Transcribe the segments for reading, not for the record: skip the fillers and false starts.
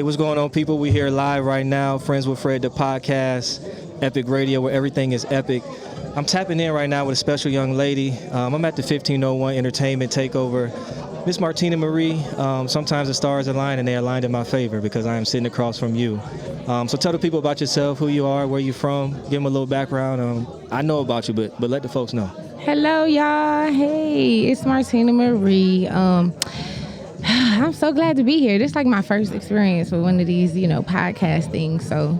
Hey, what's going on, people? We here live right now, Friends with Fred, the podcast, Epic Radio, where everything is epic. I'm tapping in right now with a special young lady. I'm at the 1501 Entertainment Takeover. Miss Martina Marie. Sometimes the stars align, and they aligned in my favor because I am sitting across from you. So tell the people about yourself, who you are, where you're from. Give them a little background. I know about you, but let the folks know. Hello, y'all. Hey, it's Martina Marie. I'm so glad to be here. This is like my first experience with one of these, podcast things. So,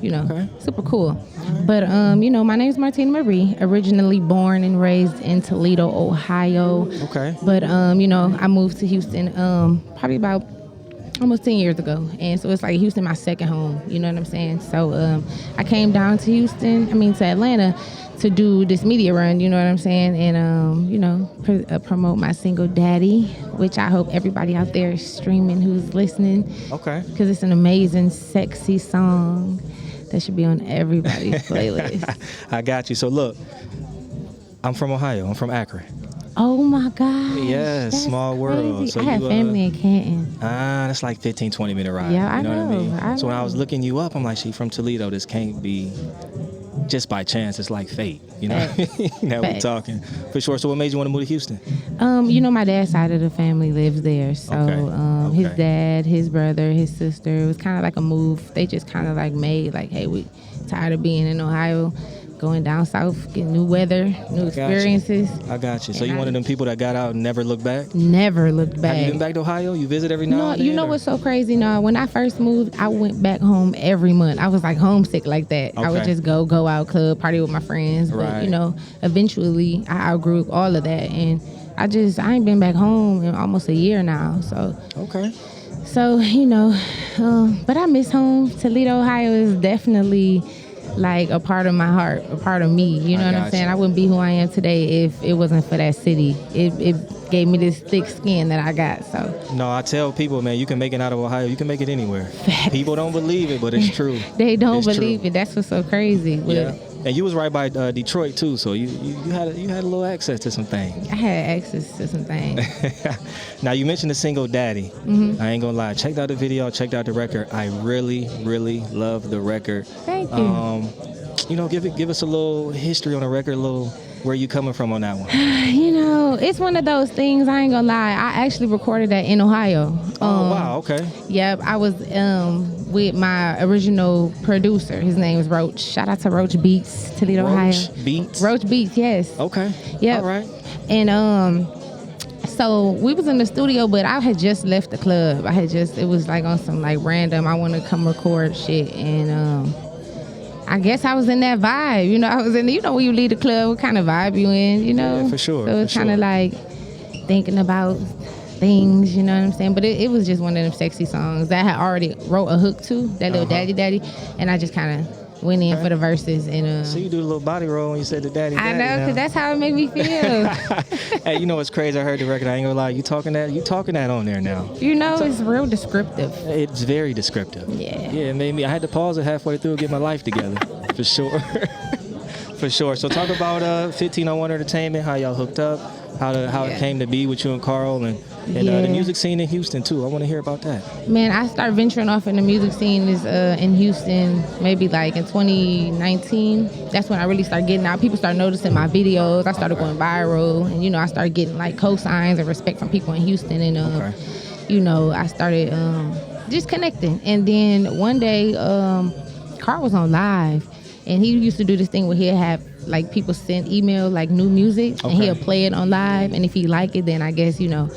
Super cool. But, my name is Martina Marie, originally born and raised in Toledo, Ohio. Okay. But, I moved to Houston probably about almost 10 years ago. And so it's like Houston, my second home. You know what I'm saying? So I came down to to Atlanta to do this media run, you know what I'm saying? And, promote my single Daddy, which I hope everybody out there is streaming who's listening. Okay. Because it's an amazing, sexy song that should be on everybody's playlist. I got you. So look, I'm from Ohio. I'm from Akron. Oh my God. Yes, small world. So I have family in Canton. That's like 15, 20 minute ride. Yeah, you know what I mean? So when I was looking you up, I'm like, she from Toledo. This can't be just by chance. It's like fate, Now we're talking. For sure. So what made you want to move to Houston? My dad's side of the family lives there. So his dad, his brother, his sister, it was kind of like a move. They just kind of like made like, hey, we tired of being in Ohio, going down south, getting new weather, new experiences. I got you. So you one of them people that got out and never looked back? Never looked back. Have you been back to Ohio? You visit every now and then? You know what's so crazy? No, when I first moved, I went back home every month. I was like homesick like that. Okay. I would just go out club, party with my friends. Right. But, eventually I outgrew all of that. And I ain't been back home in almost a year now. So. Okay. So, but I miss home. Toledo, Ohio is definitely like a part of my heart, a part of me. You know what I'm saying? I wouldn't be who I am today if it wasn't for that city. It gave me this thick skin that I got. So no, I tell people, man, you can make it out of Ohio. You can make it anywhere. Facts. People don't believe it, but it's true. They don't believe it. That's what's so crazy. Yeah. And you was right by Detroit too, so you had a little access to some things. I had access to some things. Now you mentioned the single Daddy. Mm-hmm. I ain't gonna lie. Checked out the video. Checked out the record. I really, really love the record. Thank you. Give us a little history on the record, a little where you coming from on that one. It's one of those things. I ain't gonna lie. I actually recorded that in Ohio. Oh wow. Okay. Yep. I was with my original producer. His name is Roach. Shout out to Roach Beats, Toledo, Ohio. Roach Beats, yes. Okay. Yep. All right. And so we was in the studio, but I had just left the club. It was like on some like random, I want to come record shit. And I guess I was in that vibe. I was in, when you leave the club, what kind of vibe you in, Yeah, for sure. So it's kind of like thinking about things, you know what I'm saying? But it was just one of them sexy songs that I had already wrote a hook to, that little Daddy. And I just kind of went in for the verses. And so you do a little body roll when you said the Daddy. I know, because that's how it made me feel. Hey, what's crazy? I heard the record. I ain't gonna lie. You talking that on there now. It's real descriptive. It's very descriptive. Yeah. Yeah, it made me. I had to pause it halfway through and get my life together. For sure. For sure. So talk about 1501 Entertainment. How y'all hooked up. How it came to be with you and Carl and the music scene in Houston too. I want to hear about that. Man, I started venturing off in the music scene in Houston maybe like in 2019. That's when I really started getting out. People started noticing my videos. I started going viral, and I started getting like cosigns and respect from people in Houston. And I started just connecting. And then one day, Carl was on live, and he used to do this thing where he'd have like people send email like new music, and he'll play it on live, and if he like it, then I guess he'll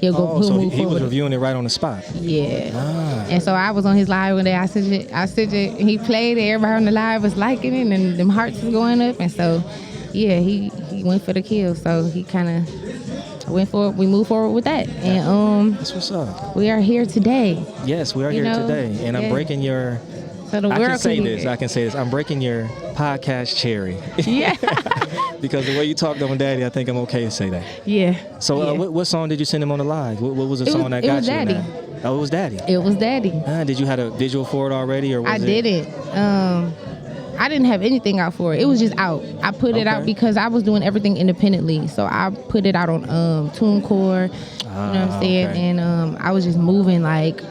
go. So he was reviewing it right on the spot. Yeah. And so I was on his live one day. I said it, and he played it. Everybody on the live was liking it, and them hearts was going up. And so he went for the kill. So he kind of went for it. We moved forward with that, and that's what's up. We are here today. Yes, we are here today, and I'm breaking your. So the world I can say this. I'm breaking your podcast cherry. Yeah. Because the way you talked on Daddy, I think I'm okay to say that. Yeah. So what song did you send him on the live? What was the song that got you? Daddy. Oh, it was Daddy. It was Daddy. Did you have a visual for it already, or was I didn't. I didn't have anything out for it. It was just out. I put it out because I was doing everything independently. So I put it out on TuneCore. You know what I'm saying? Okay. And I was just moving like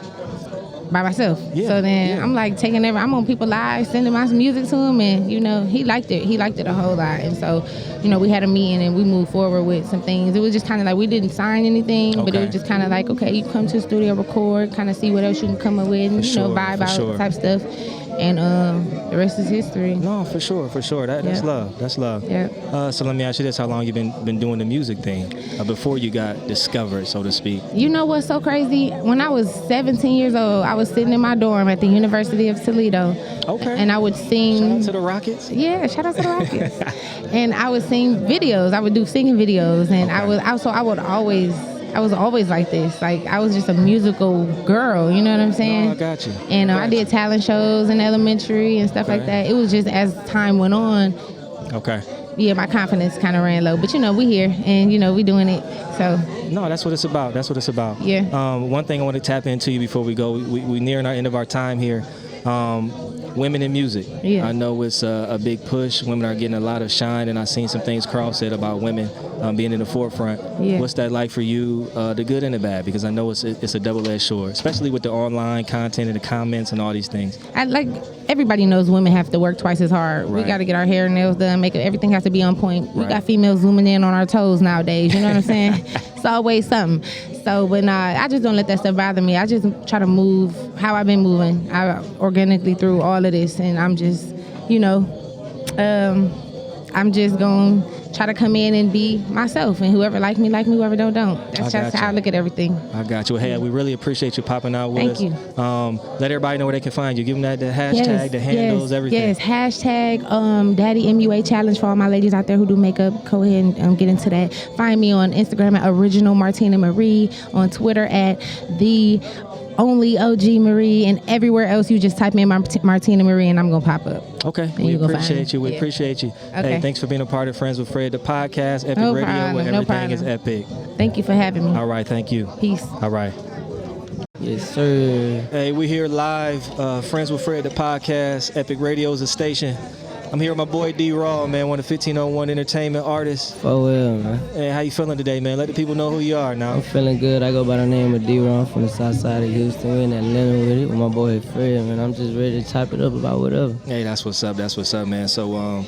by myself. Yeah, So then yeah. I'm like I'm on people live, sending my music to him, and he liked it. He liked it a whole lot, and so we had a meeting and we moved forward with some things. It was just kind of like we didn't sign anything, but it was just kind of like, okay, you come to the studio, record, kind of see what else you can come up with, and vibe out type stuff. And the rest is history. No, for sure. That's love. That's love. Yeah. So let me ask you this: how long you been doing the music thing before you got discovered, so to speak? You know what's so crazy? When I was 17 years old, I was sitting in my dorm at the University of Toledo. Okay. And I would sing. Shout out to the Rockets. Yeah, shout out to the Rockets. And I would sing videos. I would do singing videos, and I was always like this. Like, I was just a musical girl, you know what I'm saying? Oh, I got you. And I did talent shows in elementary and stuff like that. It was just as time went on. Okay. Yeah, my confidence kind of ran low. But, we here, and, we doing it. So. No, that's what it's about. Yeah. One thing I want to tap into you before we go, we nearing our end of our time here. Women in music. Yeah. I know it's a big push. Women are getting a lot of shine, and I've seen some things Carl said about women being in the forefront. Yeah. What's that like for you, the good and the bad? Because I know it's a double-edged sword, especially with the online content and the comments and all these things. Everybody knows women have to work twice as hard. Right. We got to get our hair and nails done, everything has to be on point. Right. We got females zooming in on our toes nowadays, you know what I'm saying? It's always something. So, but I just don't let that stuff bother me. I just try to move how I've been moving organically through all of this, and I'm just, I'm just going to try to come in and be myself, and whoever like me, whoever don't. That's just how I look at everything. I got you. Hey, we really appreciate you popping out with us. Thank you. Let everybody know where they can find you. Give them the hashtag, the handles, everything. Yes, hashtag Daddy MUA Challenge for all my ladies out there who do makeup. Go ahead and get into that. Find me on Instagram at Original Martina Marie, on Twitter at The Only OG Marie, and everywhere else you just type in Martina Marie and I'm gonna pop up. Okay, we appreciate you. We appreciate you. Okay. Hey, thanks for being a part of Friends with Fred, the podcast, Epic No Radio, problem, where no everything is problem. epic. Thank you for having me. All right, thank you. Peace. All right. Yes, sir. Hey, we here live, Friends with Fred, the podcast, Epic Radio is a station. I'm here with my boy DRaww, man, one of the 1501 entertainment artists. Oh, well, man. Hey, how you feeling today, man? Let the people know who you are now. I'm feeling good. I go by the name of DRaww from the south side of Houston. We're in Atlanta with it with my boy Fred, man. I'm just ready to type it up about whatever. Hey, that's what's up, man. So,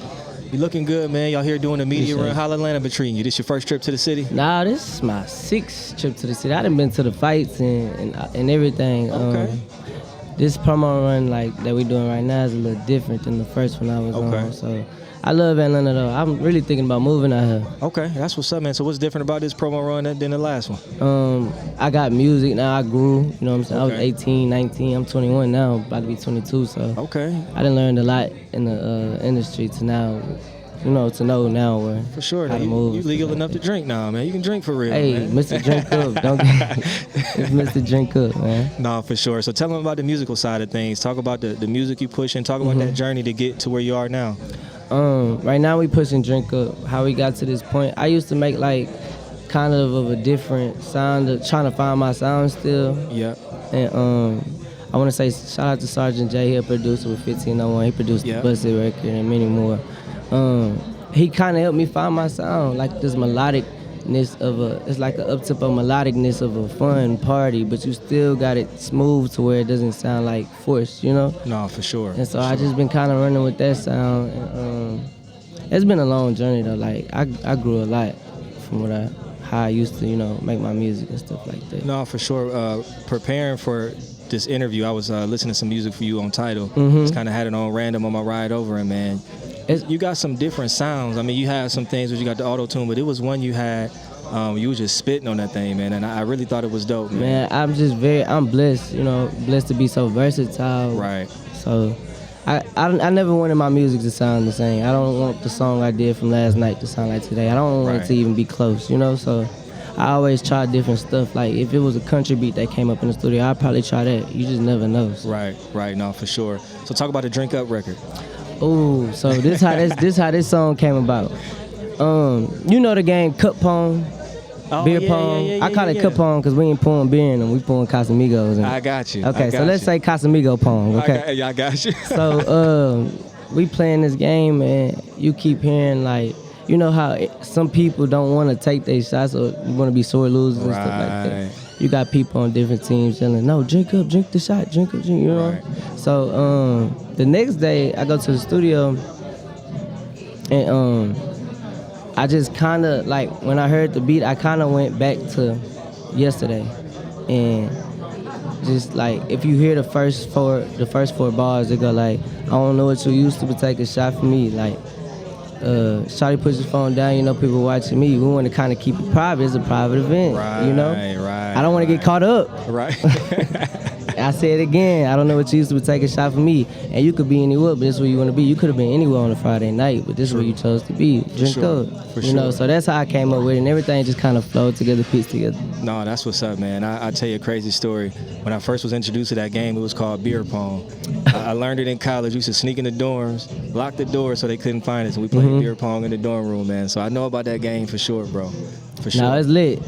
you looking good, man. Y'all here doing the media run. How Atlanta been treating you? This your first trip to the city? Nah, this is my 6th trip to the city. I done been to the fights and everything. Okay. This promo run that we're doing right now is a little different than the first one I was on. So I love Atlanta though. I'm really thinking about moving out here. Okay, that's what's up, man. So what's different about this promo run than the last one? I got music now. I grew. You know what I'm saying? Okay. I was 18, 19. I'm 21 now. About to be 22. So Okay. I done learned a lot in the industry to now. To know now where. For sure. How to You move legal enough to drink now, man. You can drink for real, Hey, man. Mr. Drink Up. Don't get it's Mr. Drink Up, man. No, for sure. So tell them about the musical side of things. Talk about the music you push and talk about that journey to get to where you are now. Right now we pushing Drink Up. How we got to this point. I used to make kind of a different sound, trying to find my sound still. Yeah. And I want to say shout out to Sergeant J. He a producer with 1501. He produced the Busted record and many more. He kind of helped me find my sound, this melodicness it's like an up-tempo melodicness of a fun party, but you still got it smooth to where it doesn't sound like forced, No, for sure. And so I just been kind of running with that sound. And, it's been a long journey though. I grew a lot from how I used to, make my music and stuff like that. No, for sure. Preparing for this interview, I was listening to some music for you on Tidal. Just kind of had it on random on my ride over, and man, you got some different sounds. I mean, you had some things where you got the auto-tune, but it was one you had, you was just spitting on that thing, man, and I really thought it was dope, man. I'm blessed, blessed to be so versatile. Right. So I never wanted my music to sound the same. I don't want the song I did from last night to sound like today. I don't want it to even be close, so I always try different stuff. Like if it was a country beat that came up in the studio, I'd probably try that. You just never know. So. Right, no, for sure. So talk about the Drink Up record. Oh, so this how this song came about. You know the game Cup Pong, beer pong. I call it Cup Pong because we ain't pouring beer in them. We pouring Casamigos. I got you. Okay, so let's say Casamigo Pong. Okay, I got you. So we playing this game and you keep hearing how some people don't want to take their shots or want to be sore losers and stuff like that. you got people on different teams yelling, no, drink up, drink the shot, drink up, drink, you know? Right. So the next day, I go to the studio, and I just kind of, like, when I heard the beat, I kind of went back to yesterday. And just, like, if you hear the first four bars, they go, like, I don't know what you used to, but take a shot for me. Like, Shawty puts his phone down, you know, people watching me. We want to kind of keep it private. It's a private event, you know? Right. I don't want to get caught up. Right. I say it again. I don't know what you used to, but take a shot for me. And you could be anywhere, but this is where you want to be. You could have been anywhere on a Friday night, but this is where you chose to be. Drink up. You know, so that's how I came up with it, and everything just kind of flowed together, pieced together. No, that's what's up, man. I'll tell you a crazy story. When I first was introduced to that game, it was called beer pong. I learned it in college. We used to sneak in the dorms, lock the door so they couldn't find us, and we played beer pong in the dorm room, man. So I know about that game for sure, bro. For sure. No, it's lit.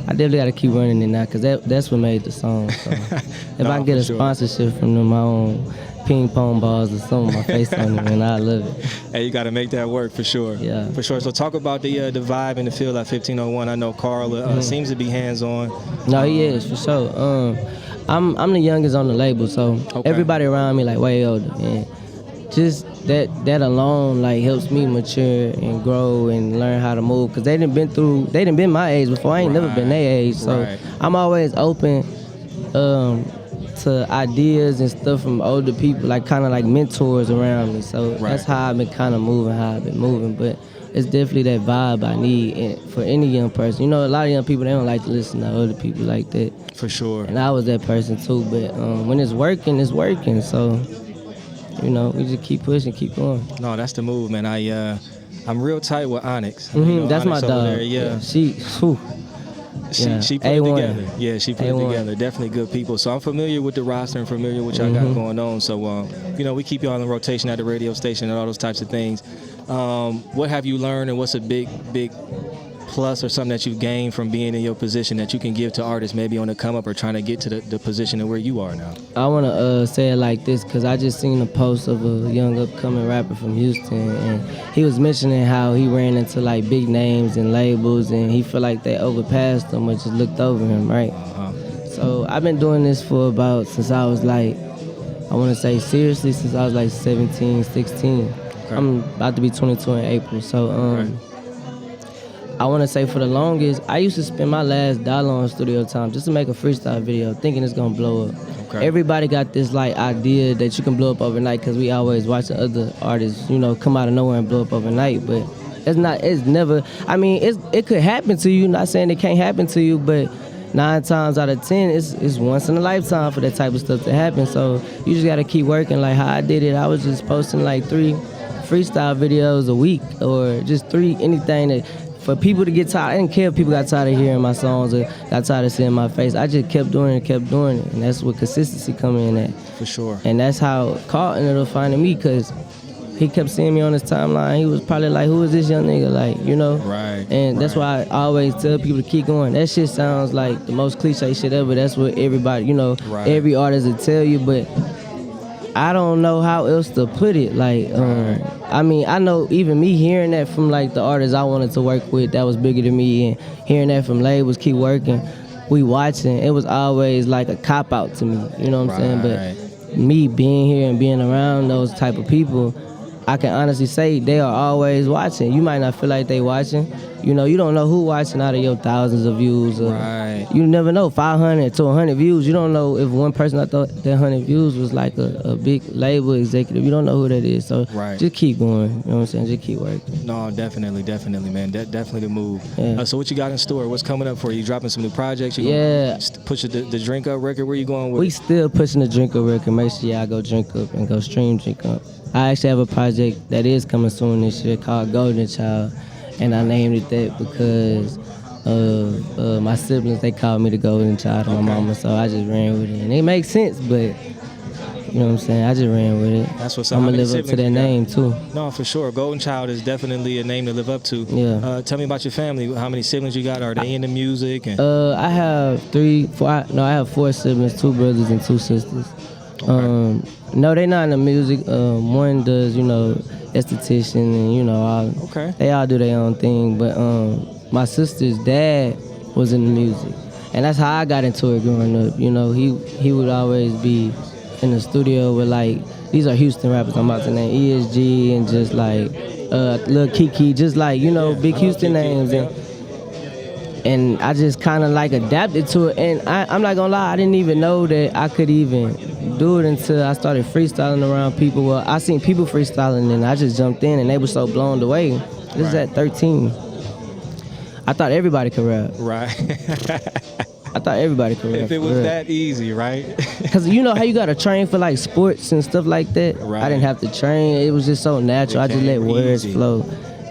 I definitely got to keep running it now, because that's what made the song. So if I can get a sponsorship from them, my own ping pong balls or something with my face on it, man, I love it. Hey, you got to make that work for sure. Yeah. For sure. So talk about the vibe in the field at 1501. I know Carl seems to be hands-on. No, he is, for sure. I'm the youngest on the label, so everybody around me, like, way older. And just that alone, like, helps me mature and grow and learn how to move, because they done been my age before. I ain't never been their age, so I'm always open to ideas and stuff from older people, like, kind of like mentors around me. So that's how I've been kind of moving, but it's definitely that vibe I need for any young person. You know, a lot of young people, they don't like to listen to older people like that. For sure. And I was that person too, but when it's working, it's working. So, you know, we just keep pushing, keep going. No, that's the move, man. I'm real tight with Onyx. That's Onyx my dog. There, yeah. She put it together. Yeah, she put it together. Definitely good people. So I'm familiar with the roster and familiar with what y'all got going on. So, you know, we keep you all in rotation at the radio station and all those types of things. What have you learned, and what's a big plus or something that you've gained from being in your position that you can give to artists maybe on the come up or trying to get to the position of where you are now? I want to say it like this, because I just seen a post of a young upcoming rapper from Houston, and he was mentioning how he ran into, like, big names and labels, and he felt like they overpassed him or just looked over him, right? So I've been doing this for since I was, like, I want to say seriously, since I was like 17, 16. I'm about to be 22 in April, so I want to say for the longest, I used to spend my last dollar on studio time just to make a freestyle video, thinking it's going to blow up. Everybody got this, like, idea that you can blow up overnight, because we always watch the other artists, you know, come out of nowhere and blow up overnight, but it's never, I mean, it could happen to you, not saying it can't happen to you, but 9 times out of 10, it's once in a lifetime for that type of stuff to happen, so you just got to keep working. Like how I did it, I was just posting like 3 freestyle videos a week, or just 3, anything that, for people to get tired. I didn't care if people got tired of hearing my songs or got tired of seeing my face. I just kept doing it, and that's where consistency come in at. For sure. And that's how Carl ended up finding me, because he kept seeing me on his timeline. He was probably like, who is this young nigga? Like, you know? Right. And that's why I always tell people to keep going. That shit sounds like the most cliche shit ever. That's what everybody, you know, every artist will tell you, but I don't know how else to put it. Like, I mean, I know even me hearing that from, like, the artists I wanted to work with that was bigger than me, and hearing that from labels, keep working, we watching, it was always like a cop-out to me, you know what I'm saying? But me being here and being around those type of people, I can honestly say they are always watching. You might not feel like they watching. You know, you don't know who watching out of your thousands of views. You never know, 500 to 100 views. You don't know if one person I thought that 100 views was like a big label executive. You don't know who that is. So just keep going. You know what I'm saying? Just keep working. No, definitely, man. Definitely the move. Yeah. So what you got in store? What's coming up for you? You dropping some new projects? You gonna push the Drink Up record? Where you going with We still pushing the Drink Up record. Make sure y'all go Drink Up and go stream Drink Up. I actually have a project that is coming soon this year called Golden Child, and I named it that because of my siblings. They called me the Golden Child of my mama, so I just ran with it. And it makes sense, but you know what I'm saying? I just ran with it. That's what's up. I'm going to live up to that name, too. No, for sure. Golden Child is definitely a name to live up to. Yeah. Tell me about your family. How many siblings you got? Are they into music? And I have 4 siblings, 2 brothers and 2 sisters. No, they not into music. One does, you know, esthetician, and you know, they all do their own thing. But my sister's dad, was in the music. And that's how I got into it growing up. You know, he would always be in the studio with, like, these are Houston rappers I'm about to name, ESG and just like Lil Kiki, just like, you know, big Houston names. And I just kind of like adapted to it. And I'm not gonna lie, I didn't even know that I could even do it until I started freestyling around people. Well, I seen people freestyling and I just jumped in and they were so blown away. This is at 13. I thought everybody could rap. Right. I thought everybody could rap. If it was that easy, right? Because you know how you got to train for like sports and stuff like that? Right. I didn't have to train. It was just so natural. I just let words flow.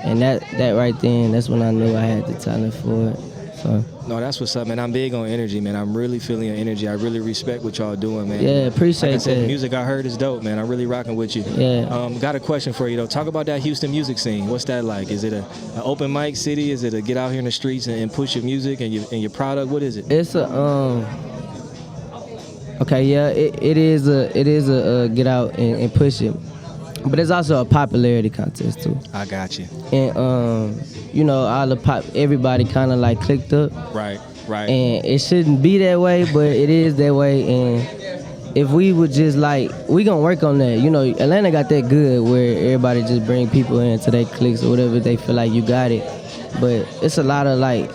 And that right then, that's when I knew I had the talent for it. So. No, that's what's up, man. I'm big on energy, man. I'm really feeling your energy. I really respect what y'all doing, man. Yeah, appreciate like I said, that. The music I heard is dope, man. I'm really rocking with you. Yeah. Got a question for you, though. Talk about that Houston music scene. What's that like? Is it an open mic city? Is it a get out here in the streets and push your music and your product? What is it? It's a okay, yeah, it is a get out and push it. But it's also a popularity contest too. I got you. And you know, all the everybody kind of like clicked up. Right. And it shouldn't be that way, but it is that way. And if we would just like, we gonna work on that. You know, Atlanta got that good where everybody just bring people into their cliques or whatever they feel like you got it. But it's a lot of like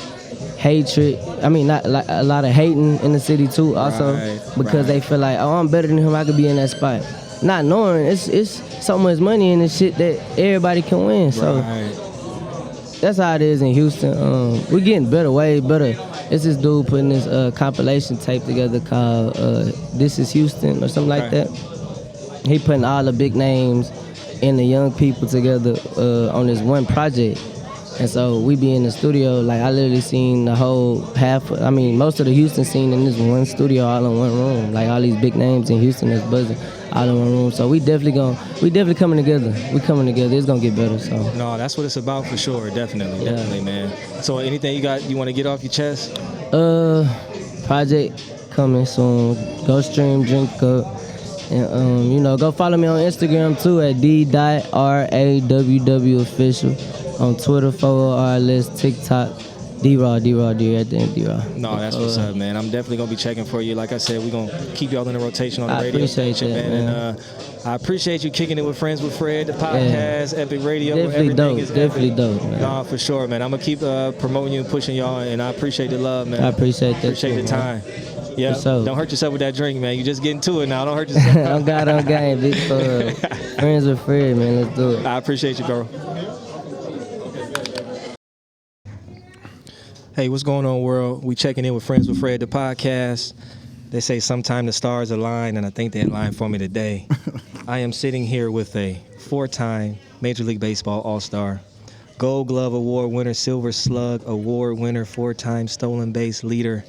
hatred. I mean, not like a lot of hating in the city too. Also, because they feel like, oh, I'm better than him. I could be in that spot. Not knowing it's so much money in this shit that everybody can win. So that's how it is in Houston. We're getting better, way better. It's this dude putting this compilation tape together called This Is Houston or something like that. He putting all the big names and the young people together on this one project. And so we be in the studio, like I literally seen the whole most of the Houston scene in this one studio all in one room. Like all these big names in Houston that's buzzing all in one room. So we definitely coming together. We coming together. It's gonna get better. So no, that's what it's about for sure. Definitely, man. So anything you want to get off your chest? Project coming soon. Go stream, drink up. And you know, go follow me on Instagram too at D.RAWW official. On Twitter, follow our list, TikTok, DRaww at the end, DRaww. No, that's what's up, man. I'm definitely going to be checking for you. Like I said, we're going to keep y'all in the rotation on the radio station, man. And I appreciate you kicking it with Friends with Fred, the podcast, Epic Radio. Definitely dope, man. No, for sure, man. I'm going to keep promoting you and pushing y'all, and I appreciate the love, man. I appreciate that. Appreciate the time. Yeah, so, don't hurt yourself with that drink, man. You just getting to it now. Don't hurt yourself. I'm God on game, big Friends with Fred, man. Let's do it. I appreciate you, bro. Hey, what's going on, world? We checking in with Friends with Fred, the podcast. They say sometime the stars align, and I think they aligned for me today. I am sitting here with a 4-time Major League Baseball All-Star, Gold Glove Award winner, Silver Slug Award winner, 4-time stolen base leader,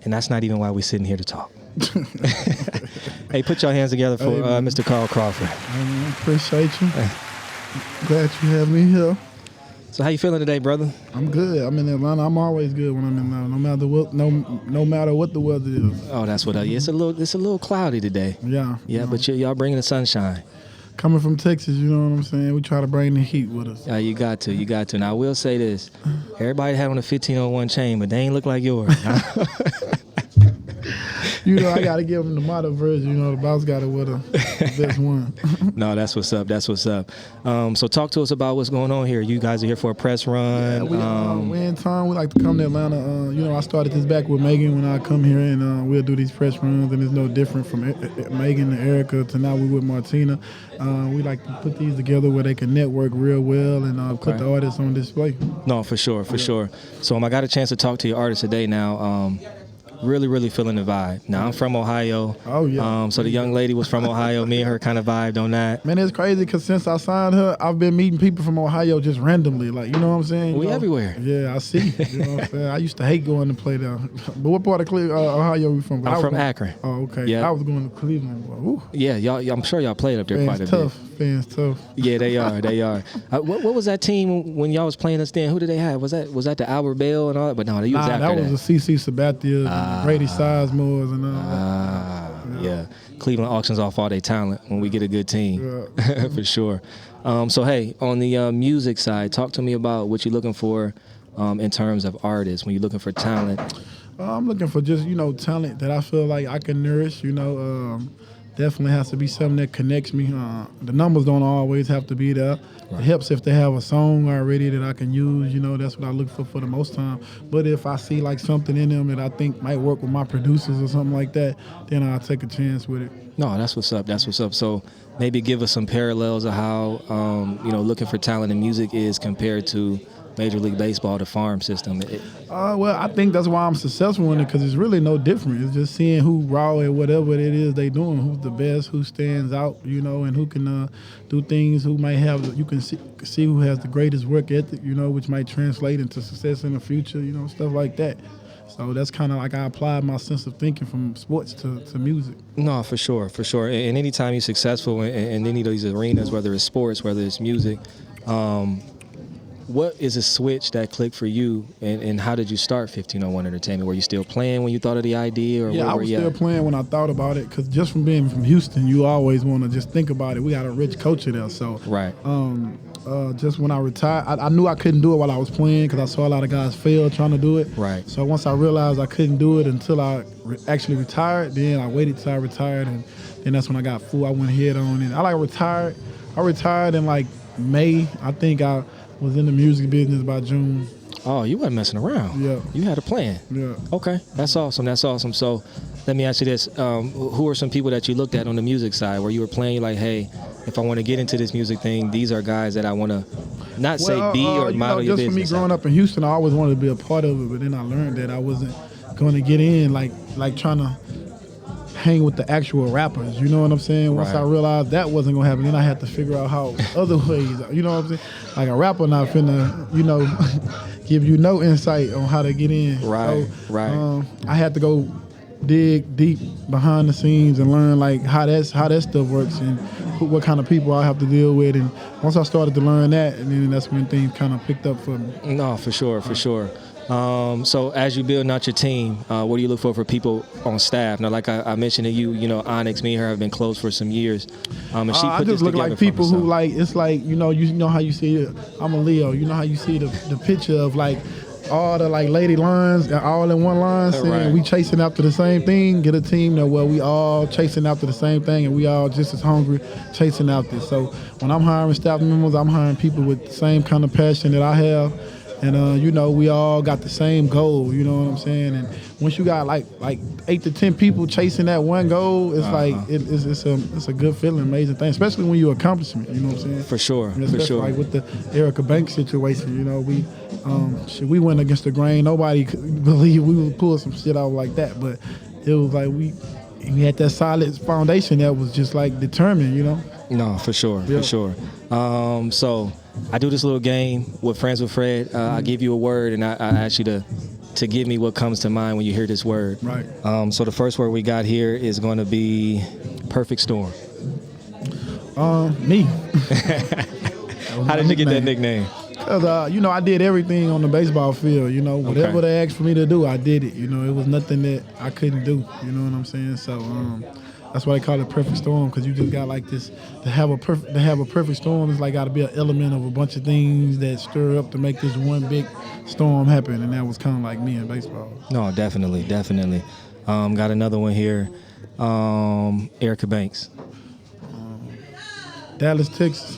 and that's not even why we're sitting here to talk. Hey, put your hands together for Mr. Carl Crawford. Appreciate you. Glad you have me here. So how you feeling today, brother? I'm good. I'm in Atlanta. I'm always good when I'm in Atlanta, no matter what the weather is. Oh, that's what it's a little cloudy today. Yeah. Yeah, but y'all bringing the sunshine. Coming from Texas, you know what I'm saying? We try to bring the heat with us. You got to. Now I will say this: everybody had on a 1501 chain, but they ain't look like yours. You know, I got to give them the model version. You know, the boss got it with the best one. No, that's what's up. So talk to us about what's going on here. You guys are here for a press run. Yeah, we in town. We like to come to Atlanta. You know, I started this back with Megan when I come here, and we'll do these press runs, and it's no different from Megan and Erica to now we with Martina. We like to put these together where they can network real well and put the artists on display. No, for sure. So I got a chance to talk to your artist today now. Really feeling the vibe. Now, I'm from Ohio. Oh, yeah. So the young lady was from Ohio. Me and her kind of vibed on that. Man, it's crazy because since I signed her, I've been meeting people from Ohio just randomly. Like, you know what I'm saying? We everywhere. Yeah, I see. You know what I'm saying? I used to hate going to play there. But what part of Ohio are you from? I'm from Akron. Oh, okay. Yeah. I was going to Cleveland. Ooh. Yeah, y'all. I'm sure y'all played up there quite a bit. Fans tough. Yeah, they are. What was that team when y'all was playing us then? Who did they have? Was that the Albert Bell and all that? But no, they was after that. That was the CC Sabathia and Brady Sizemores and all that. Yeah. Cleveland auctions off all their talent when we get a good team. Yeah. For sure. So, hey, on the music side, talk to me about what you're looking for in terms of artists when you're looking for talent? I'm looking for just, talent that I feel like I can nourish, definitely has to be something that connects me. The numbers don't always have to be there. Right. It helps if they have a song already that I can use, that's what I look for the most time. But if I see like something in them that I think might work with my producers or something like that, then I'll take a chance with it. No, that's what's up. That's what's up. So maybe give us some parallels of how, looking for talent in music is compared to Major League Baseball, the farm system. Well, I think that's why I'm successful in it, because it's really no different. It's just seeing who raw at whatever it is they doing, who's the best, who stands out, and who can do things, who might have, you can see who has the greatest work ethic, which might translate into success in the future, stuff like that. So that's kind of like I applied my sense of thinking from sports to music. No, for sure. And anytime you're successful in any of these arenas, whether it's sports, whether it's music, what is a switch that clicked for you, and how did you start 1501 Entertainment? Were you still playing when you thought of the idea? Or yeah, I was still playing when I thought about it, because just from being from Houston, you always want to just think about it. We got a rich culture there, so right. Just when I retired, I knew I couldn't do it while I was playing, because I saw a lot of guys fail trying to do it. Right. So once I realized I couldn't do it until I actually retired, then I waited till I retired, and then that's when I got full. I went head on, and I retired in like May. I think I was in the music business by June. Oh, you weren't messing around. Yeah. You had a plan. Yeah. Okay, that's awesome. So let me ask you this. Who are some people that you looked at on the music side where you were playing, like, hey, if I want to get into this music thing, these are guys that I want to not say be or model your business. Just for me growing up in Houston, I always wanted to be a part of it, but then I learned that I wasn't going to get in like trying to hang with the actual rappers, you know what I'm saying? Once I realized that wasn't gonna happen, then I had to figure out how other ways, you know what I'm saying? Like a rapper not finna, give you no insight on how to get in. I had to go dig deep behind the scenes and learn like how that stuff works and what kind of people I have to deal with. And once I started to learn that, and then that's when things kind of picked up for me. No, for sure. So as you building out your team, what do you look for people on staff? Now, like I mentioned to you, Onyx, me and her have been close for some years. And she I just look like people who like, it's like, you know how you see it. I'm a Leo. You know how you see the picture of like all the like lady lines all in one line saying we chasing after the same thing. Get a team that we all chasing after the same thing and we all just as hungry chasing after. So when I'm hiring staff members, I'm hiring people with the same kind of passion that I have. And, we all got the same goal, you know what I'm saying? And once you got like 8 to 10 people chasing that one goal, it's like it's a good feeling, amazing thing, especially when you accomplish it, you know what I'm saying? For sure. Like with the Erica Banks situation, we went against the grain. Nobody could believe we would pull some shit out like that, but it was like we had that solid foundation that was just like determined, No, for sure. So I do this little game with Friends with Fred. I give you a word, and I ask you to give me what comes to mind when you hear this word. Right. So the first word we got here is going to be perfect storm. Me. How did you get that nickname? Because, I did everything on the baseball field, whatever they asked for me to do, I did it. It was nothing that I couldn't do, you know what I'm saying? So that's why they call it perfect storm, because you just got like this, to have a perfect storm, it's like got to be an element of a bunch of things that stir up to make this one big storm happen, and that was kind of like me in baseball. No, definitely. Got another one here, Erica Banks. Dallas, Texas.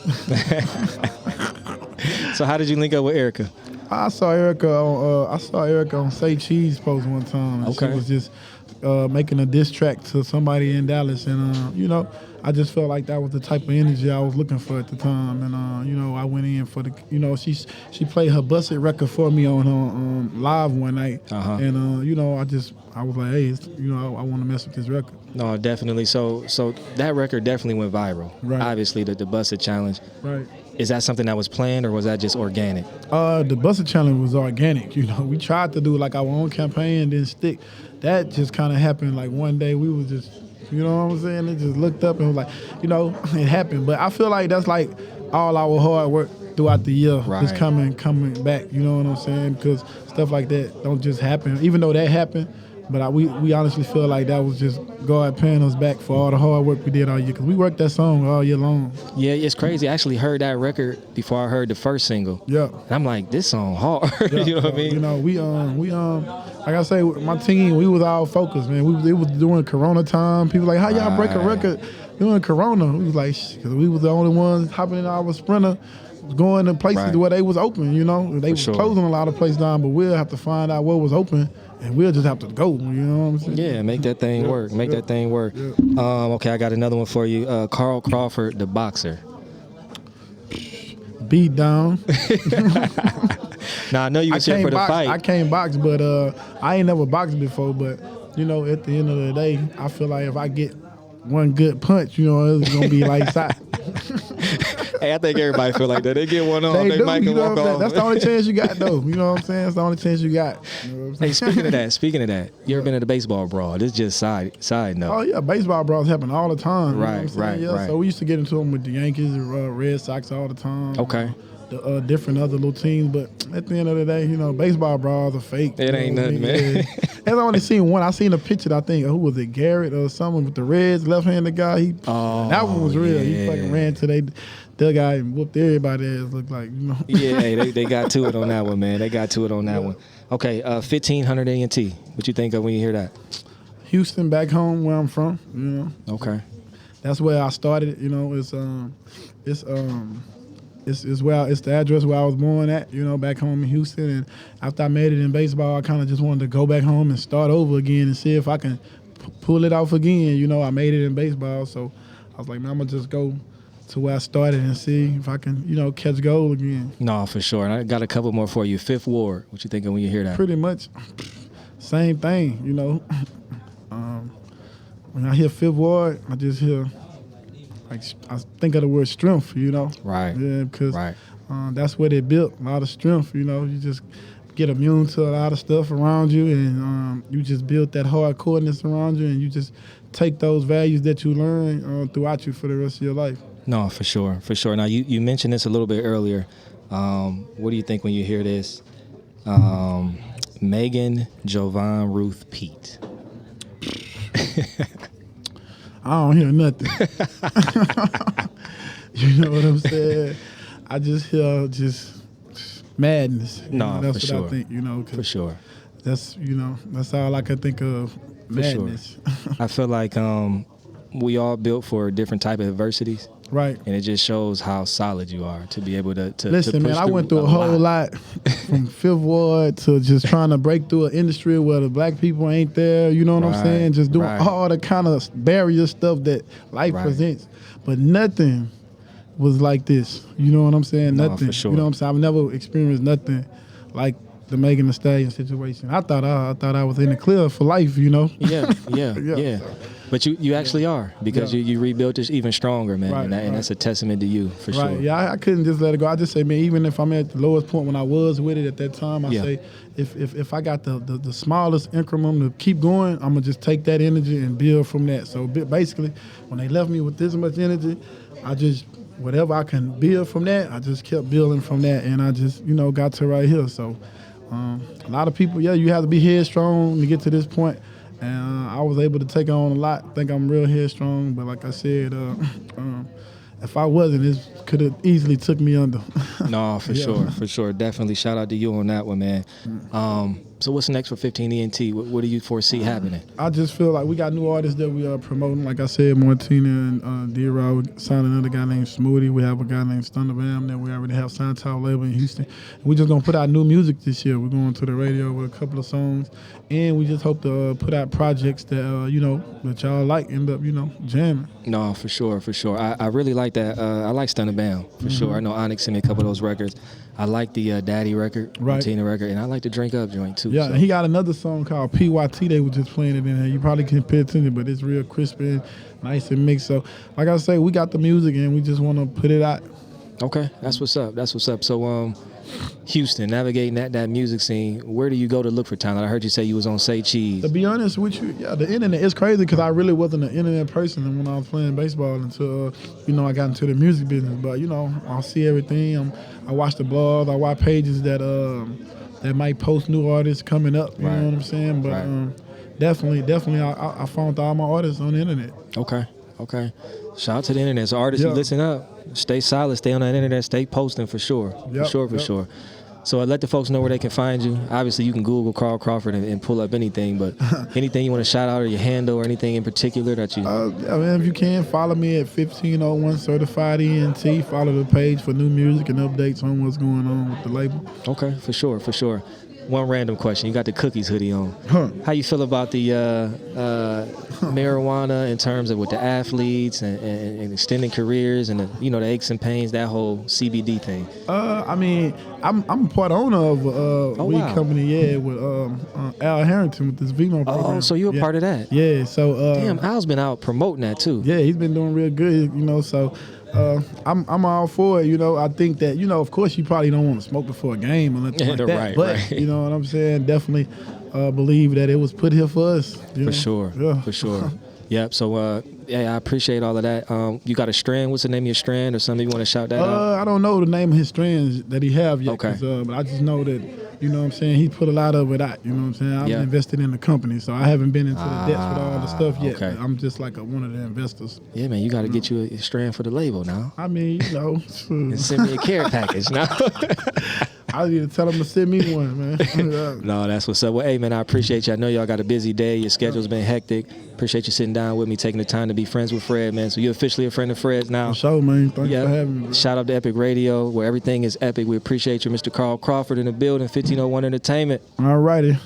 So how did you link up with Erica? I saw Erica on Say Cheese post one time. And She was just making a diss track to somebody in Dallas, and I just felt like that was the type of energy I was looking for at the time, and I went in for the, she played her Busted record for me on her live one night, and I was like, hey, I want to mess with this record. No, definitely. So that record definitely went viral. Right. Obviously, the Busted challenge. Right. Is that something that was planned, or was that just organic? The Busted challenge was organic. We tried to do like our own campaign, didn't stick. That just kind of happened. Like one day we was just, you know what I'm saying? It just looked up and was like, it happened. But I feel like that's like all our hard work throughout the year is coming back. You know what I'm saying? Because stuff like that don't just happen. Even though that happened, But we honestly feel like that was just God paying us back for all the hard work we did all year, because we worked that song all year long. Yeah, it's crazy. I actually heard that record before I heard the first single. Yeah. And I'm like, this song hard. Yeah. You know what I mean? You know, we like I say, my team, we was all focused, man. It was during Corona time. People like, how y'all break a record during Corona? We was like, because we was the only ones hopping in our Sprinter, going to places where they was open, you know. They was closing a lot of places down, but we'll have to find out what was open, and we'll just have to go, you know what I'm saying? Yeah, make that thing work. Make that thing work. Yeah. Okay, I got another one for you. Carl Crawford, the boxer. Beat down. Now, I know you was here for the fight. I can't box, but I ain't never boxed before, but, you know, at the end of the day, I feel like if I get one good punch, you know, it's going to be like that. Hey, I think everybody feel like that. They get one on, they might you know walk off. That's the only chance you got, though. You know what I'm saying? That's the only chance you got. You know what I'm Hey, saying? speaking of that, you ever been at a baseball brawl? This is just side note. Oh, yeah, baseball brawls happen all the time. You know what I'm saying? Right. So we used to get into them with the Yankees and Red Sox all the time. Okay. The different other little teams, but at the end of the day, you know, baseball brawls are fake. It ain't nothing, man. Yeah. And I only seen one. I seen a picture. I think who was it, Garrett or someone with the Reds, left-handed guy. That one was real. He fucking ran to the guy and whooped everybody ass. Looked like, you know. Yeah, they got to it on that one, man. They got to it on that one. Okay, 1500 A&T. What you think of when you hear that? Houston, back home where I'm from. You know. Okay. That's where I started. You know, it's the address where I was born at, you know, back home in Houston. And after I made it in baseball, I kind of just wanted to go back home and start over again and see if I can pull it off again. You know, I made it in baseball, so I was like, man, I'm gonna just go to where I started and see if I can, you know, catch goal again. No, for sure. And I got a couple more for you. Fifth Ward. What you thinking when you hear that? Pretty much same thing, you know. When I hear Fifth Ward, I just hear, like, I think of the word strength, you know. Right. Yeah, because that's where they built a lot of strength, you know. You just get immune to a lot of stuff around you, and you just build that hardcoreness around you, and you just take those values that you learn throughout you for the rest of your life. No, for sure, for sure. Now, you mentioned this a little bit earlier. What do you think when you hear this? Megan, Jovan, Ruth, Pete. I don't hear nothing. You know what I'm saying? I just hear madness. No, that's for sure. what I think, you know. For sure. That's, you know, that's all I can think of, madness. Sure. I feel like we all built for different type of adversities. Right. And it just shows how solid you are to be able to listen, push man, I went through a whole lot from Fifth Ward to just trying to break through an industry where the black people ain't there, you know what I'm saying? Just doing all the kind of barrier stuff that life presents. But nothing was like this. You know what I'm saying? No, nothing. for sure. You know what I'm saying? I've never experienced nothing like the Megan Thee Stallion situation. I thought I was in the clear for life, you know? Yeah. But you actually are, because you rebuilt this even stronger, man. And that's a testament to you, for sure. Right, yeah, I couldn't just let it go. I just say, man, even if I'm at the lowest point when I was with it at that time, I say, if I got the smallest increment to keep going, I'm going to just take that energy and build from that. So basically, when they left me with this much energy, I just, whatever I can build from that, I just kept building from that, and I just, you know, got to right here. So a lot of people, you have to be headstrong to get to this point. And I was able to take on a lot. I think I'm real headstrong, but like I said, if I wasn't, it could have easily took me under. No, for sure. Definitely shout out to you on that one, man. So what's next for 15 ENT? What do you foresee happening? I just feel like we got new artists that we are promoting. Like I said, Martina and DRaww. We signed another guy named Smoothie. We have a guy named Thunderbam that we already have signed to our label in Houston. And we just gonna put out new music this year. We're going to the radio with a couple of songs, and we just hope to put out projects that you know, that y'all like, end up, you know, jamming. No, for sure. I really like that. I like Thunderbam for sure. I know Onyx sent me a couple of those records. I like the Daddy record, Martina record, and I like the Drink Up joint too. Yeah, so. And he got another song called PYT. They were just playing it in there. You probably can't pay attention, but it's real crisp and nice and mixed. So, like I say, we got the music and we just want to put it out. Okay, that's what's up. So, Houston, navigating that music scene, where do you go to look for talent? I heard you say you was on Say Cheese. To be honest with you, the internet is crazy because I really wasn't an internet person when I was playing baseball until, you know, I got into the music business. But, you know, I see everything. I watch the blogs. I watch pages that might post new artists coming up. You know what I'm saying? But definitely. I found all my artists on the internet. Okay. Shout out to the internet. So artists, you listen up. Stay solid. Stay on that internet. Stay posting for sure. For sure. So let the folks know where they can find you. Obviously, you can Google Carl Crawford and pull up anything, but anything you want to shout out or your handle or anything in particular that you... if you can, follow me at 1501 Certified ENT. Follow the page for new music and updates on what's going on with the label. Okay, for sure. One random question. You got the Cookies hoodie on. How you feel about the marijuana in terms of with the athletes and extending careers and the aches and pains, that whole CBD thing? I'm part owner of a weed company, with Al Harrington with this Vimo program. Oh, so you're a part of that? Yeah. So damn, Al's been out promoting that too. Yeah, he's been doing real good. So. I'm all for it. I think that of course you probably don't want to smoke before a game or nothing like that. But you know what I'm saying. Definitely believe that it was put here for us. For sure. Yep. So I appreciate all of that. You got a strand? What's the name of your strand or something you want to shout that out? I don't know the name of his strands that he have yet. Okay. But I just know that. You know what I'm saying? He put a lot of it out. You know what I'm saying? I'm invested in the company, so I haven't been into the depths with all the stuff yet. Okay. I'm just like one of the investors. Yeah, man, you got to get you a strand for the label now. And send me a care package now. I need to tell him to send me one, man. No, that's what's up. Well, hey, man, I appreciate you. I know y'all got a busy day. Your schedule's been hectic. Appreciate you sitting down with me, taking the time to be friends with Fred, man. So you're officially a friend of Fred's now. For sure, man. Thanks for having me. Bro. Shout out to Epic Radio, where everything is epic. We appreciate you, Mr. Carl Crawford in the building, 1501 Entertainment. All righty.